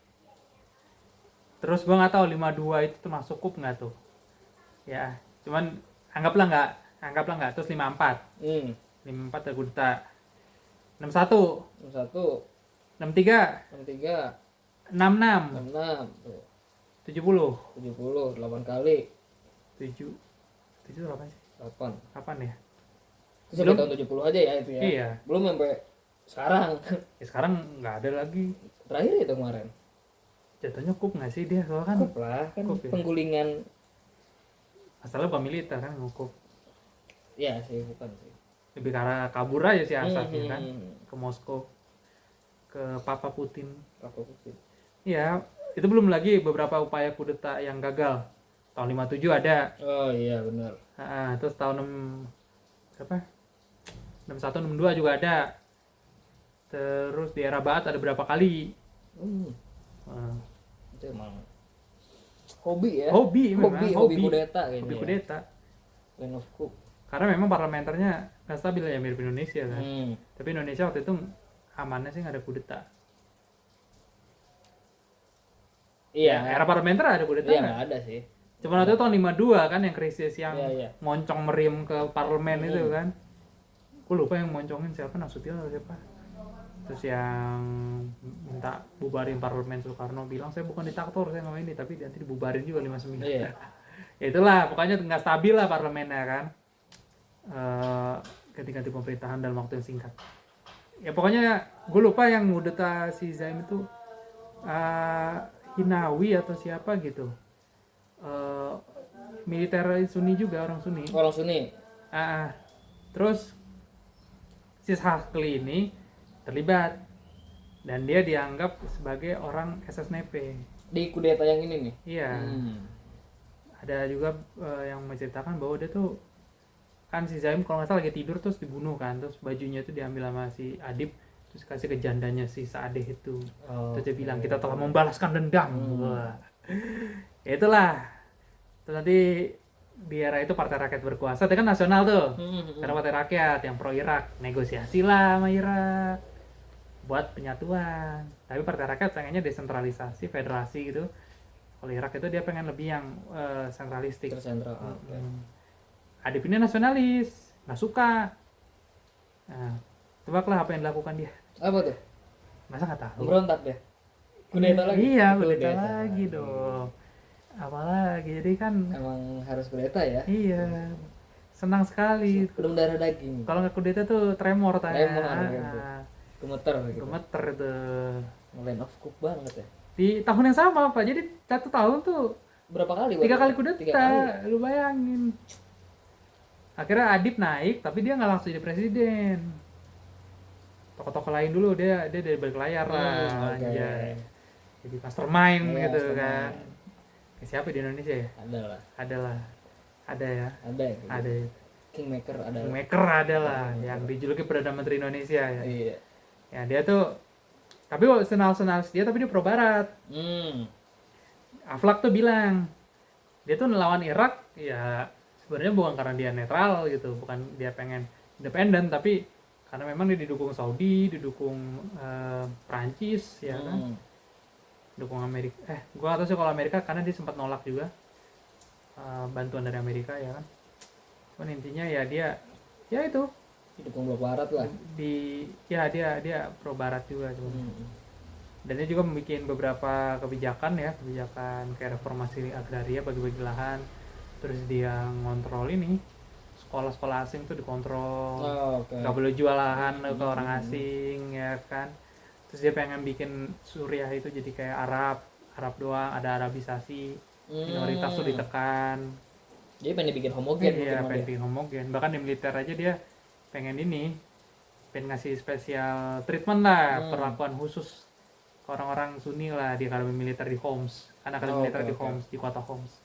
A: Terus gue nggak tahu 52 itu termasuk coup nggak tuh? Ya, cuman anggaplah nggak. Terus 54. 54 ada kudeta. 61,
B: 61,
A: 63,
B: 63,
A: 66,
B: 66,
A: 70.
B: 70, 8 kali.
A: 7 itu apa sih?
B: 8.
A: Kapan ya?
B: Itu sampai tahun 70 aja ya itu ya.
A: Iya.
B: Belum sampai sekarang.
A: Ya sekarang nggak ada lagi.
B: Terakhir itu kemarin.
A: Jatuhnya coup nggak sih dia? Soalnya kan
B: Kup lah kan
A: Kup ya?
B: penggulingan.
A: masalah bukan militer kan ngukup.
B: Ya sih bukan sih.
A: Lebih karena kabur aja sih Asad ya kan.
B: Hmm.
A: Ke Moskow. Ke Papa Putin.
B: Apa sih?
A: Iya, itu belum lagi beberapa upaya kudeta yang gagal. Tahun 57 ada.
B: Oh iya benar.
A: Terus tahun 61 62 juga ada. Terus di era Ba'ath ada berapa kali.
B: Itu emang hobi ya.
A: Hobi memang,
B: hobi kudeta kayaknya.
A: Hobi
B: ya.
A: kudeta.
B: Land of Cook.
A: Karena memang parlamenternya nggak stabil ya, mirip Indonesia kan. Tapi Indonesia waktu itu amannya sih nggak ada kudeta.
B: Iya.
A: Era parlementer ada kudeta
B: Iya
A: nggak?
B: nggak ada sih.
A: Cuma waktu itu tahun 52 kan yang krisis yang
B: Iya.
A: moncong meriam ke parlemen itu kan. Gue lupa yang moncongin siapa, Nasution atau siapa. Terus yang minta bubarin parlemen, Soekarno bilang saya bukan diktator, saya nggak ini, tapi nanti dibubarin juga 59.
B: Iya.
C: Ya
A: itulah, pokoknya nggak stabil lah parlemennya kan. Ganti-ganti pemerintahan dalam waktu yang singkat. Ya pokoknya gue lupa yang kudeta si Zaim itu Hinawi atau siapa gitu. Militer Sunni juga, orang Sunni.
B: Orang Sunni.
A: Terus si Shakli ini terlibat dan dia dianggap sebagai orang SS Nepe
B: di kudeta yang ini nih.
A: Iya. Ada juga yang menceritakan bahwa dia tuh kan si Zaim kalau nggak salah lagi tidur terus dibunuh kan, terus bajunya itu diambil sama si Adib terus kasih ke jandanya si Saadeh itu. Terus dia bilang kita telah membalaskan dendam. Wah. Ya itulah. Terus nanti di era itu Partai Rakyat berkuasa, itu kan nasional tuh. Karena Partai Rakyat yang pro Irak, negosiasi lah sama Irak buat penyatuan. Tapi Partai Rakyat pengennya desentralisasi, federasi gitu. Kalau Irak itu dia pengen lebih yang sentralistik.
B: Tersentral.
A: Adib ini nasionalis, nggak suka. Nah, tebaklah apa yang dilakukan dia.
B: Apa tuh?
A: Masa nggak tahu?
B: Berontak deh. Kudeta lagi.
A: Iya, kudeta lagi dong. Apalagi, jadi kan
B: emang harus kudeta ya.
A: Iya, senang sekali.
B: Udah darah daging.
A: Kalau nggak kudeta tuh tremor tanya.
B: Gemeter gitu.
A: Gemeter tuh.
B: Land of Cook banget ya.
A: Di tahun yang sama Pak, jadi 1 tahun tuh
B: berapa kali?
A: 3 kali kudeta.
B: 3 kali.
A: Lu bayangin. Akhirnya Adib naik, tapi dia nggak langsung jadi presiden. Tokoh-tokoh lain dulu dia dari balik layar lah.
B: Okay.
A: Jadi mastermind
B: ya,
A: gitu kan. Siapa di Indonesia ya? Ada lah. Ada ya. Ada.
B: Kingmaker ada.
A: Kingmaker ada lah, yang dijuluki Perdana Menteri Indonesia ya.
B: Iya.
A: Ya dia tuh, tapi senal dia tapi dia pro Barat. Aflaq tuh bilang dia tuh melawan Irak ya sebenarnya bukan karena dia netral gitu, bukan dia pengen independen, tapi karena memang dia didukung Saudi, didukung Prancis ya kan. Dukung Amerika. Gua nggak tahu sih kalau Amerika karena dia sempat nolak juga bantuan dari Amerika ya kan. Cuman intinya ya dia ya itu
B: didukung blok barat lah.
A: Dia pro barat juga cuma. Dan dia juga membuat beberapa kebijakan kayak reformasi agraria, bagi-bagi lahan, terus dia ngontrol ini sekolah-sekolah asing tuh dikontrol, nggak boleh jual lahan ke orang asing ya kan. Terus dia pengen bikin Suriah itu jadi kayak Arab doang, ada Arabisasi, minoritas tuh ditekan.
B: Jadi pengen dibikin homogen.
A: Iya, pengen bikin homogen. Bahkan di militer aja dia pengen ngasih spesial treatment lah, perlakuan khusus ke orang-orang Sunni lah di akademi militer di Homs, kan akademi militer di Homs, di kota Homs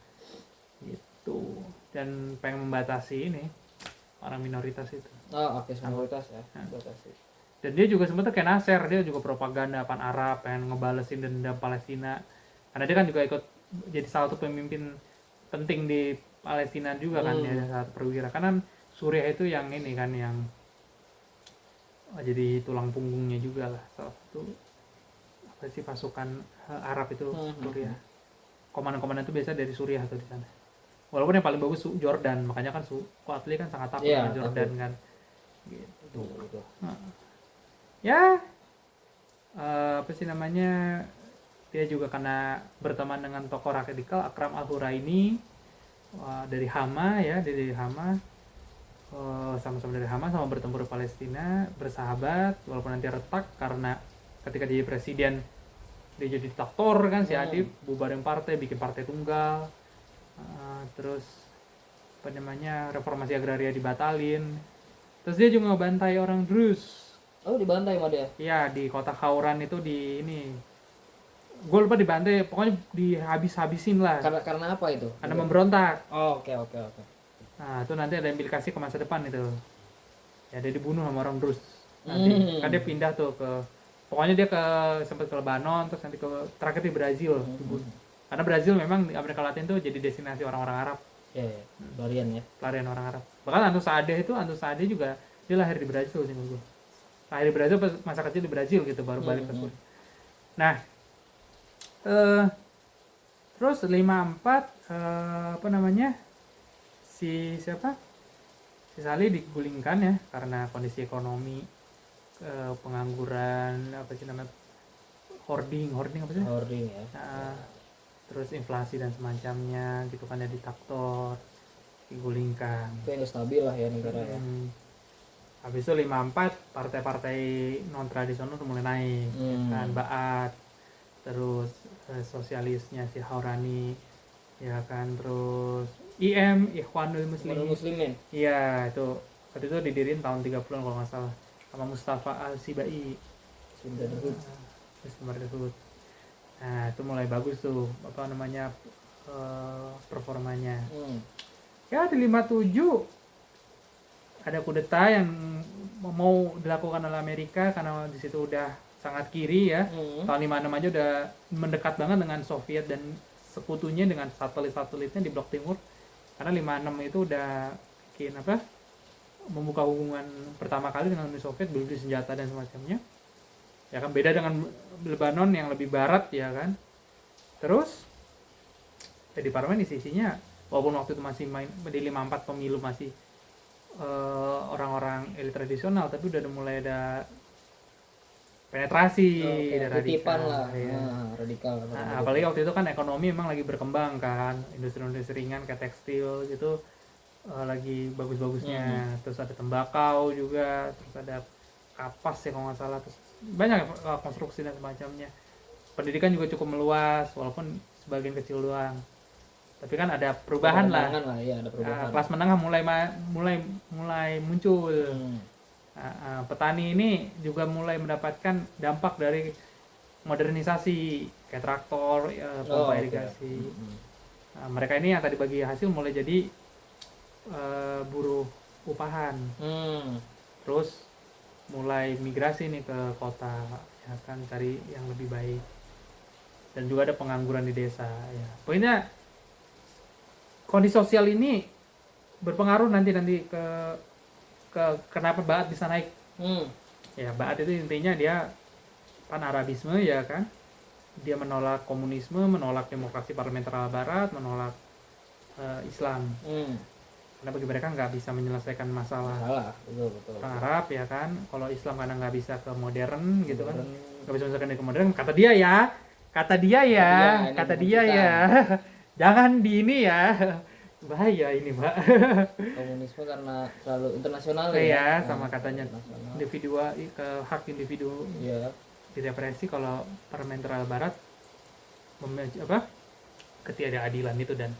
A: gitu. Dan pengen membatasi orang minoritas itu.
B: Minoritas ya. Batasi.
A: Dan dia juga sebenarnya kayak Nasser, dia juga propaganda pan Arab, pengen ngebalesin dendam Palestina, karena dia kan juga ikut jadi salah satu pemimpin penting di Palestina juga kan, ya saat perwira. Karena Suriah itu yang jadi tulang punggungnya juga lah, salah satu pasukan Arab itu Suriah. Komandan-komandan itu biasa dari Suriah atau di sana. Walaupun yang paling bagus Jordan, makanya kan Kuatli kan sangat takut dengan Jordan kan. Gitu. Ya, dia juga karena berteman dengan tokoh radikal Akram Al-Huraini dari Hama ya, sama-sama dari Hama, sama bertempur di Palestina, bersahabat walaupun nanti retak karena ketika jadi presiden dia jadi diktator kan, si Adib bubarin partai, bikin partai tunggal, terus reformasi agraria dibatalin, terus dia juga ngebantai orang Druze.
B: Dibantai sama dia?
A: Iya, di kota Khauran itu gue lupa dibantai, pokoknya dihabis-habisin lah.
B: Karena apa itu?
A: Karena memberontak.
B: Oke.
A: Nah, itu nanti ada implikasi ke masa depan itu. Ya, dia dibunuh sama orang Druze. Nanti kan dia pindah tuh pokoknya dia sempat ke Lebanon, terus nanti terakhir di Brazil. Karena Brazil memang di Amerika Latin tuh jadi destinasi orang-orang Arab. Pelarian orang Arab. Bahkan Antus Saadeh juga dia lahir di Brazil sih menurut gue. Lahir di Brazil, masa kecil di Brazil gitu, baru balik ke Suriah. Nah, terus 54 si Salih digulingkan ya karena kondisi ekonomi, pengangguran, hoarding
B: ya.
A: Terus inflasi dan semacamnya gitu kan, ya diktator, digulingkan.
B: Itu yang stabil lah ya negara ya.
A: Habis itu 54 partai-partai non tradisional udah mulai naik, kan Ba'ath, terus sosialisnya si Haurani ya kan, terus Ikhwanul Muslimin. Iya, itu waktu itu didiriin tahun 30-an kalau nggak salah sama Mustafa Al-Sibai. Brotherhood. Nah, itu mulai bagus tuh performanya. Ya di 57 ada kudeta yang mau dilakukan oleh Amerika karena di situ udah sangat kiri ya. Tahun 56 aja udah mendekat banget dengan Soviet dan sekutunya dengan satelit-satelitnya di blok timur. Karena 56 itu udah bikin membuka hubungan pertama kali dengan Uni Soviet, beli senjata dan semacamnya. Ya kan, beda dengan Lebanon yang lebih barat ya kan. Terus di parlemen isinya walaupun waktu itu masih di 54 pemilu masih orang-orang elit tradisional, tapi udah mulai ada penetrasi dari radikal
B: lah ya. Radikal.
A: Apalagi waktu itu kan ekonomi memang lagi berkembang kan, industri ringan kayak tekstil gitu lagi bagus-bagusnya. Terus ada tembakau juga, terus ada kapas ya kalau nggak salah, terus banyak konstruksi dan semacamnya. Pendidikan juga cukup meluas walaupun sebagian kecil doang. Tapi kan ada perubahan lah.
B: Ya, ada perubahan.
A: Kelas menengah mulai muncul. Petani ini juga mulai mendapatkan dampak dari modernisasi kayak traktor, pompa irigasi. Mereka ini yang tadi bagi hasil mulai jadi buruh upahan. Terus mulai migrasi nih ke kota ya kan, cari yang lebih baik. Dan juga ada pengangguran di desa ya. Pokoknya kondisi sosial ini berpengaruh nanti ke kenapa Ba'ath bisa naik. Ya, Ba'ath itu intinya dia pan-Arabisme ya kan. Dia menolak komunisme, menolak demokrasi parlementer ala barat, menolak Islam. karena bagi mereka nggak bisa menyelesaikan masalah
B: betul.
A: orang Arab ya kan. Kalau Islam karena nggak bisa ke modern gitu kan,
B: Modern.
A: nggak bisa menyelesaikan ke modern, kata dia ya, kata dia ya jangan di ini ya, bahaya ini Mbak.
B: Komunisme karena terlalu internasional
A: Iya,
B: ya.
A: sama katanya
B: internasional.
A: individu ke hak individu
B: Iya.
A: direpresi kalau parlementer barat apa ketidakadilan itu dan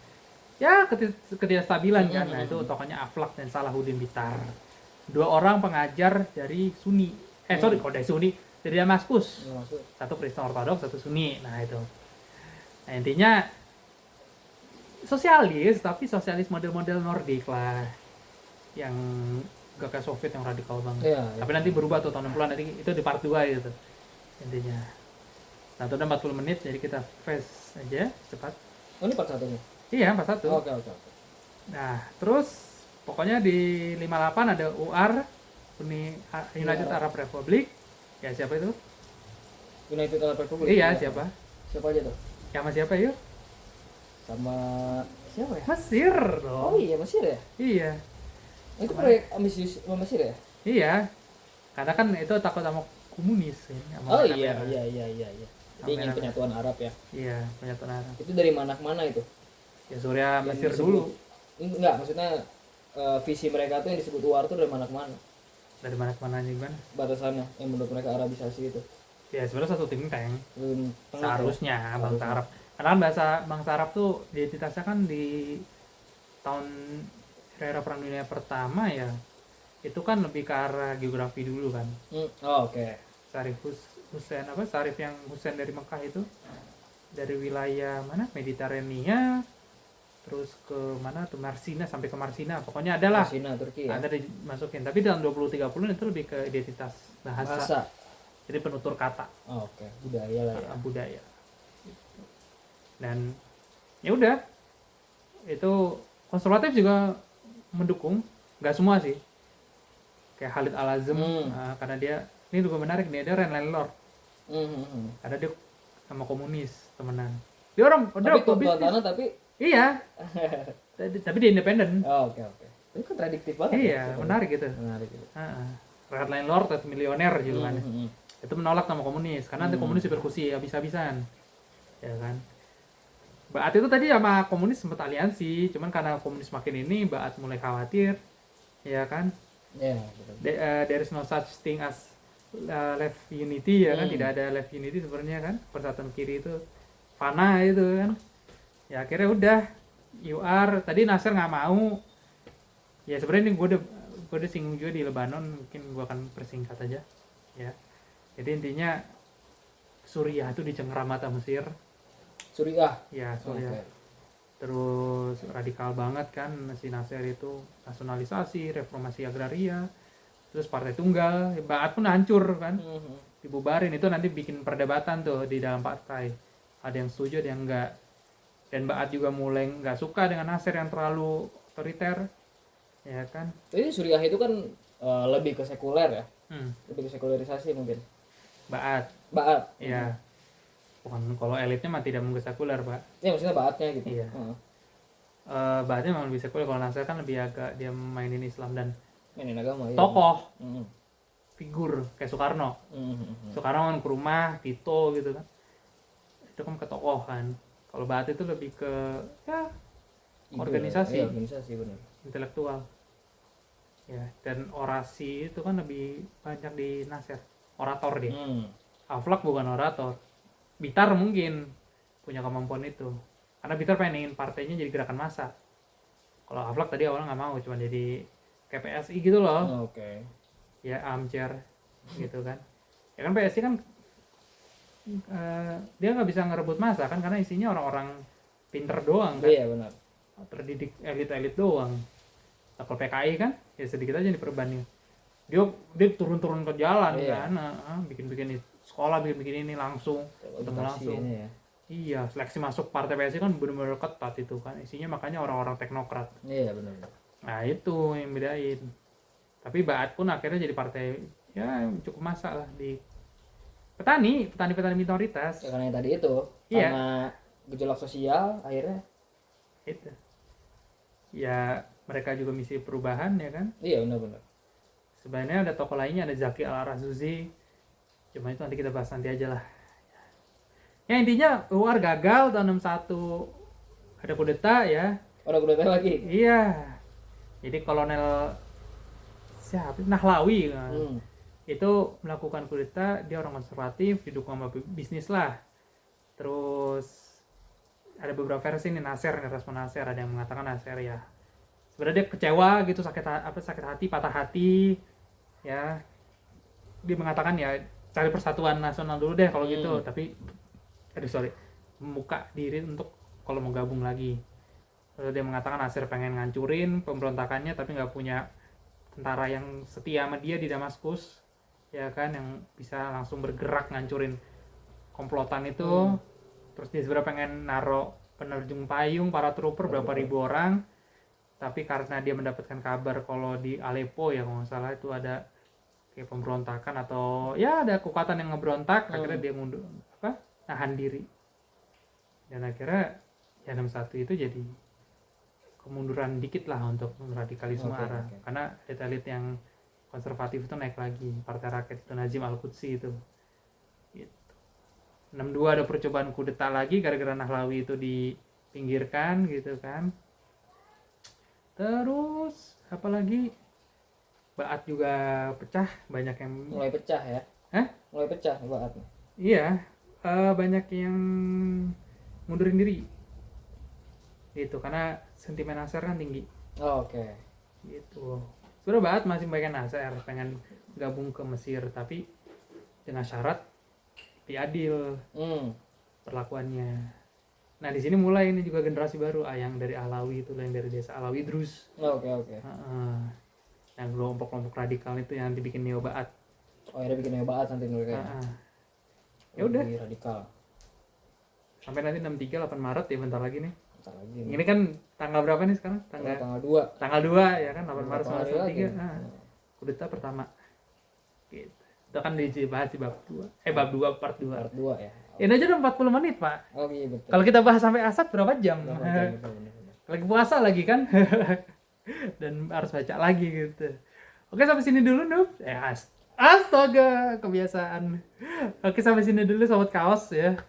A: ya ketidakstabilan kan. Nah itu tokohnya Aflaq dan Salahuddin Bitar, dua orang pengajar dari Sunni kok dari Sunni, dari Damaskus, satu Kristen Ortodoks satu Sunni. Nah itu, nah intinya sosialis tapi sosialis model-model Nordik lah, yang gak kayak Soviet yang radikal banget. Tapi nanti berubah tuh tahun 60-an, nanti itu di part 2 gitu intinya. Nah itu udah 40 menit, jadi kita fast aja cepat.
B: Oh ini part 1 nih?
A: Iya, part 1.
B: Oke.
A: Nah terus pokoknya di 58 ada UAR, United Arab Republic. Ya siapa itu?
B: United Arab Republic?
A: Iya, siapa?
B: Siapa aja tuh?
A: Sama siapa yuk?
B: Sama siapa ya?
A: Mesir dong.
B: Oh iya, Mesir ya?
A: Iya.
B: Itu proyek ambisius Mesir ya?
A: Iya. Karena kan itu takut sama komunis ya.
B: Oh iya. Dia ingin penyatuan Arab ya?
A: Iya, penyatuan Arab.
B: Itu dari mana itu?
A: Ya Suriah, Mesir dulu.
B: Enggak, maksudnya visi mereka tuh yang disebut UAR tuh dari mana?
A: Dari mana gimana?
B: Batasannya yang menurut mereka Arabisasi itu.
A: Ya sebenarnya satu think tank. Seharusnya bangsa Arab. Karena kan bahasa bangsa Arab tuh identitasnya kan di tahun era Perang Dunia Pertama ya. Itu kan lebih ke arah geografi dulu kan.
B: Oke.
A: Sarif Hussein Sarif yang Hussein dari Mekah itu dari wilayah mana Mediterania terus ke mana tuh Marsina sampai ke Marsina, pokoknya adalah
B: Marsina Turki ya.
A: ada dimasukin, tapi dalam 20-30 itu lebih ke identitas bahasa. Jadi penutur kata.
B: Oke. Budaya lah ya.
A: Budaya. Dan ya udah itu konservatif juga mendukung, nggak semua sih, kayak Khalid Al-Azem karena dia ini juga menarik nih, ada Ren Landlord karena dia sama komunis temenan, dia orang
B: tapi
A: iya tapi dia independen.
B: Oke. Itu kontradiktif banget.
A: Iya ya, menarik gitu. Ren Landlord atau milioner juga kan itu menolak sama komunis karena anti komunis dipersekusi habis-habisan ya kan. Ba'ath itu tadi sama komunis sempat aliansi, cuman karena komunis makin ini Ba'ath mulai khawatir ya kan. There is no such thing as left unity ya kan, tidak ada left unity sebenarnya kan, persatuan kiri itu fana itu kan. Ya akhirnya udah UR tadi Nasser nggak mau ya, sebenarnya ini gue udah singgung juga di Lebanon, mungkin gue akan persingkat aja ya. Jadi intinya Suriah itu dicengkeram mata Mesir.
B: Suriah.
A: Okay. Terus radikal banget kan si Nasser itu, nasionalisasi, reformasi agraria, terus partai tunggal, Ba'ath pun hancur kan, dibubarin. Itu nanti bikin perdebatan tuh di dalam partai, ada yang setuju ada yang enggak. Dan Ba'ath juga mulai nggak suka dengan Nasser yang terlalu otoriter ya kan.
B: Jadi Suriah itu kan lebih ke sekuler ya, lebih ke sekularisasi mungkin.
A: Ba'ath ya. Bukan, kalau elitnya mah tidak mungkin sekuler, Pak.
B: Ya maksudnya Ba'athnya gitu.
A: Iya. Ba'athnya memang lebih sekuler, kalau Nasser kan lebih agak dia mainin Islam dan
B: mainin agama ya.
A: Tokoh figur kayak Soekarno. Soekarno kan ke rumah, Tito gitu kan. Itu kan ke tokoh kan. Kalau Ba'ath itu lebih ke ya organisasi.
B: Iya, organisasi benar.
A: Intelektual. Ya, dan orasi itu kan lebih banyak di Nasser. Orator dia. Aflaq bukan orator. Bitar mungkin punya kemampuan itu. Karena Bitar pengen partainya jadi gerakan massa. Kalau Aflaq tadi awalnya nggak mau, cuma jadi kayak PSI gitu loh.
B: Oke.
A: Ya armchair gitu kan. Ya kan PSI kan dia nggak bisa ngerebut massa kan, karena isinya orang-orang pinter doang kan.
B: Iya benar.
A: Terdidik elit-elit doang. Nah, kalau PKI kan ya sedikit aja diperbanding. Dia turun-turun ke jalan kan, bikin-bikin sekolah, bikin-bikin ini langsung, ketemu langsung.
B: Ya.
A: Iya, seleksi masuk partai PSI kan benar-benar ketat itu kan, isinya makanya orang-orang teknokrat.
B: Iya benar.
A: Nah itu yang bedain. Tapi Ba'ath pun akhirnya jadi partai ya cukup massa lah di petani minoritas.
B: Ya, karena yang tadi itu, karena gejolak sosial akhirnya
A: itu. ya mereka juga misi perubahan ya kan.
B: Iya benar-benar.
A: Sebenarnya ada tokoh lainnya, ada Zaki Al-Razuzi, cuma itu nanti kita bahas nanti aja lah. Ya intinya UAR gagal tahun 61, ada kudeta ya.
B: Udah kudeta lagi.
A: Iya, jadi kolonel siapa Nahlawi kan. Itu melakukan kudeta, dia orang konservatif, didukung sama bisnis lah. Terus ada beberapa versi nih, Nasser nih, respon Nasser, ada yang mengatakan Nasser ya sebenarnya dia kecewa gitu, sakit hati, patah hati ya. Dia mengatakan ya cari persatuan nasional dulu deh kalau gitu, tapi membuka diri untuk kalau mau gabung lagi. Lalu dia mengatakan Nasir pengen ngancurin pemberontakannya tapi nggak punya tentara yang setia sama dia di Damaskus ya kan, yang bisa langsung bergerak ngancurin komplotan itu. Terus dia sebenarnya pengen naro penerjun payung para trooper berapa ribu orang, tapi karena dia mendapatkan kabar kalau di Aleppo ya kalau nggak salah itu ada kayak pemberontakan atau ya ada kekuatan yang ngeberontak, akhirnya dia nahan diri, dan akhirnya ya 61 itu jadi kemunduran dikit lah untuk radikalisme arah. Karena elit yang konservatif itu naik lagi, Partai Rakyat itu Nazim Al-Qudsi itu gitu. 62 ada percobaan kudeta lagi gara-gara Nahlawi itu dipinggirkan gitu kan. Terus apalagi Ba'ath juga pecah, banyak yang
B: mulai pecah ya. Mulai pecah Ba'ath.
A: Iya, banyak yang mundurin diri gitu karena sentimen Nasser kan tinggi.
B: Oke.
A: Gitu. Sebenarnya Ba'ath masih pengen Nasser, pengen gabung ke Mesir, tapi dengan syarat diadil perlakuannya. Nah di sini mulai ini juga generasi baru, yang dari Alawi itu, yang dari desa Alawi Drus.
B: Oke.
A: Yang kelompok-kelompok radikal itu yang dibikin Neo Ba'ath.
B: Oh ya, bikin Neo Ba'ath nanti mereka.
A: Ya udah.
B: Radikal.
A: Sampai nanti 63 8 Maret ya, bentar lagi nih.
B: Nih.
A: Ini kan tanggal berapa nih sekarang?
B: Tanggal 2.
A: Tanggal 2 ya kan, 8 Maret 1993. Kudeta pertama. Gitu. Itu kan dibahas di bab 2. Bab 2 part 2.
B: Part 2 ya.
A: Ini aja udah 40 menit, Pak.
B: Oh iya betul.
A: Kalau kita bahas sampai asar berapa jam?
B: Betul.
A: Lagi puasa lagi kan. Dan harus baca lagi gitu. Oke, sampai sini dulu, Noob. Astaga, kebiasaan. Oke, sampai sini dulu Sobat Kaos ya.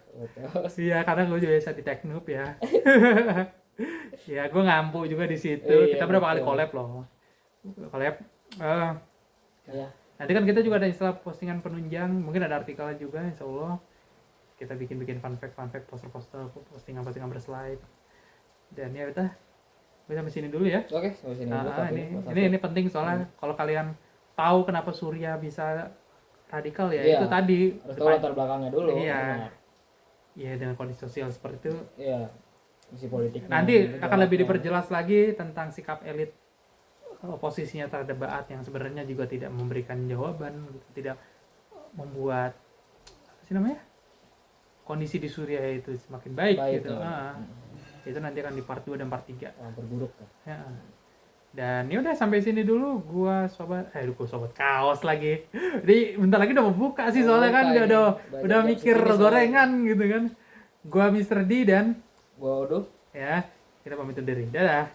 A: Iya, karena gue juga biasa di Teknoob ya. Ya, gue ngampu juga di situ. Kita berapa kali collab loh. Collab.
B: Iya.
A: Nanti kan kita juga ada istilah postingan penunjang, mungkin ada artikelnya juga, insya Allah. Kita bikin fun fact, poster-poster, postingan berslide. Dan ya udah, gue sampai sini dulu ya.
B: Oke, sampai sini dulu.
A: Ini penting soalnya kalau kalian tahu kenapa Surya bisa radikal ya, itu tadi.
B: Harus tahu latar belakangnya dulu.
A: Iya, dengan kondisi sosial seperti itu.
B: Iya, kondisi politik.
A: Nanti akan lebih diperjelas lagi tentang sikap elit oposisinya terhadap Ba'ath yang sebenarnya juga tidak memberikan jawaban, tidak membuat kondisi di Suriah itu semakin baik gitu. Itu nanti akan di part 2 dan part 3.
B: Berburuk.
A: Ya. Dan ya udah sampai sini dulu gua sobat kaos lagi. Jadi bentar lagi udah mau buka sih soalnya kan udah mikir gorengan gitu kan. Gua Mr. D dan
B: gua Odo.
A: Ya, kita pamit undur diri. Dadah.